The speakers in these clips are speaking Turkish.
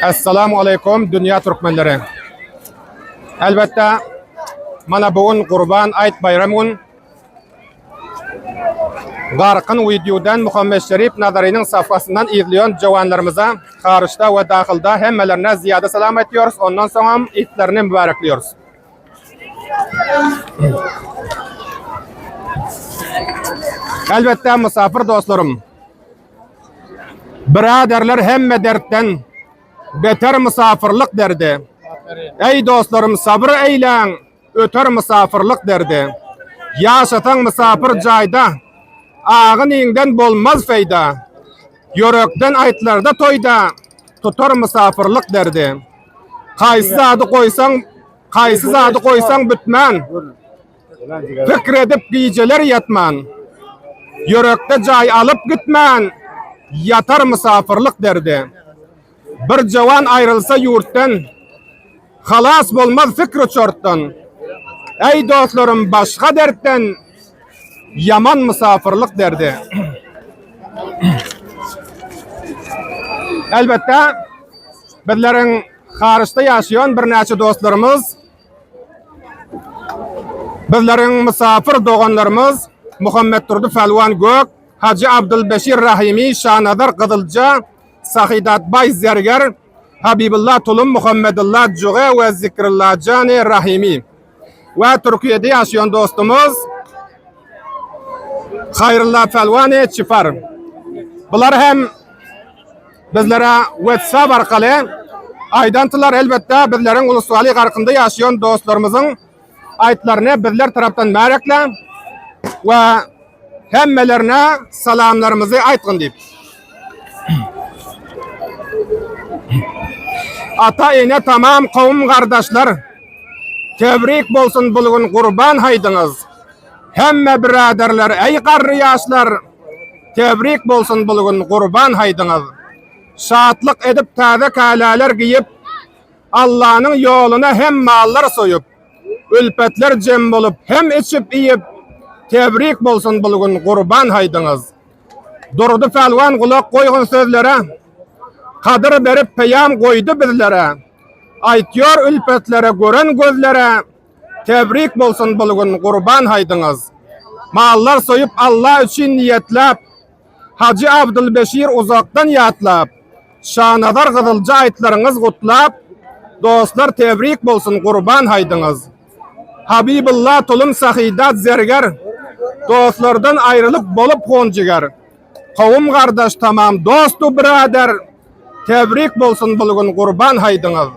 Assalamu alaikum dünya Türkmenleri. Elbette mana bugün Kurban Ayt bayramın garqın videodan Muhammed Şerif Nazari'nin safhasından izleyen cavanlarımıza karışta ve dahilda hemmelerine ziyade selam ediyoruz. Ondan sonra itlerini mübarekliyoruz. Elbette misafir dostlarım, biraderler hemme dertten beter misafirlik derdi. Ey dostlarım sabır eylen, öter misafirlik derdi. Yaşatan misafir cayda, ağın iğden bolmaz feyda. Yörekten aytlarda toyda, tutar misafirlik derdi. Kaysiz adı koysan bütmen. Fikredip giyceler yatman. Yürekte cay alıp gitmen. Yatar misafirlik derdi. Bir cavan ayrılsa yurttan, halas bolmaz fikri çorttan. Ey dostlarım başka dertten, yaman misafirlik derdi. Elbette bizlerin harışta yaşayan bir neçe dostlarımız, bizlerin misafir doğanlarımız Muhammed Turdu Felvan Gök, Hacı Abdülbeşir Rahimi, Şanadar Kızılca, Sahidat Bay Zerger, Habibullah Tulum Muhammedullah Cuge ve Zikrullah Cani Rahimi ve Türkiye'de yaşayan dostumuz Hayrullah Felvani Çifar. Bunlar hem bizlere WhatsApp arkalı aydantılar. Elbette bizlerin ulusali garkında yaşayan dostlarımızın ayetlerini bizler taraftan merakla ve hemmelerine salamlarımızı aytın deyip. Ata ene tamam kavim kardeşler, tebrik bolsun bulgun kurban haydınız. Hemme biraderler ey qarri yaşlar, tebrik bolsun bulgun kurban haydınız. Şaatlık edip taze kalalar giyip, Allah'ın yoluna hem mallar soyup, ülpetler cem bolup hem içip iyip, tebrik bolsun bulgun kurban haydınız. Durdu Felvan kulak koygun sözlere, kadır berip peyam koydu bizlere. Aytıyor ülpetlere gören gözlere, tebrik bolsun bulgun kurban haydınız. Mallar soyup Allah için niyetlap, Hacı Abdülbeşir uzaktan yatlap, Şanadar Kızılca aytlarınız kutlap, dostlar tebrik bolsun kurban haydınız. Habibullah Tulum Sahidat Zerger, dostlardan ayrılıp bolup konjiger. Kavim kardeş tamam dostu birader, tebrik bolsun bulgun kurban haydınız.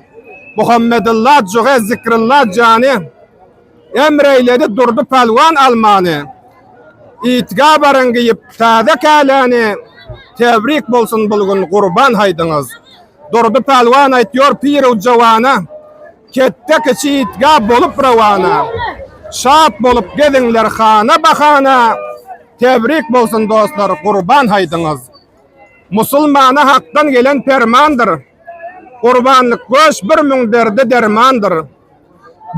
Muhammedullah Cuge Zikrullah Cani, emreyledi durdu Pelvan Almani. İtga barın giyip taze kalani, tebrik bolsun bulgun kurban haydınız. Durdu Pelvan aytıyor pir-u cavana, kettek içi itga bolup ravana. Şaat bolup gedinler khana bakana, tebrik bolsun dostlar kurban haydınız. Musulmana haktan gelen permandır, kurbanlık göç bir mün derdi dermandır.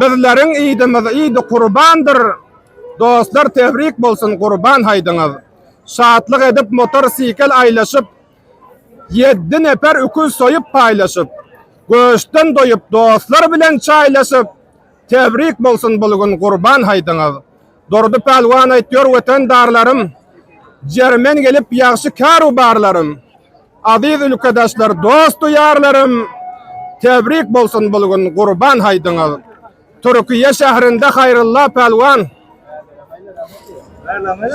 Bizlerin idimiz idi kurbandır, dostlar tebrik bolsun kurban haydınız. Şaatlık edip motorsikl aylaşıp, 7 nefer ükül soyup paylaşıp, göçten doyup dostlar bilen çaylaşıp, tebrik bolsun bulgun kurban haydınız. Durdu Pelvan aytıyor vatandarlarım, cermen gelip yaxşı karubarlarım. Aziz ülkedaşlar, dostu yarlarım, tebrik bolsun bulgun kurban haydınız. Türkiye şehrinde Hayrullah Pelvan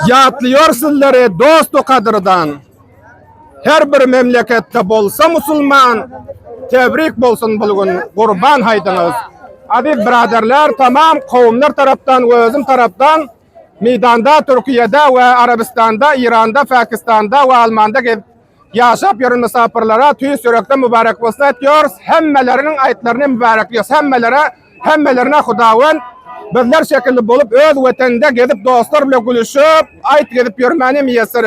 yatlıyor sizleri dostu kadırdan. Her bir memlekette bolsa Müslüman, tebrik bolsun bulgun kurban haydınız. Aziz biraderler, tamam kavimler taraftan ve özüm taraftan meydanda Türkiye'de ve Arabistan'da, İran'da, Pakistan'da ve Alman'da yaşap yürün misafirlere tüy sürekli mübarek olsun ediyoruz. Hemmelerinin ayetlerini mübarekliyoruz. Hemmelerine Hudaven bizler şekilde bulup öz vatanda gezip dostlar bile gülüşüp ayet gezip yürümeni miyesir.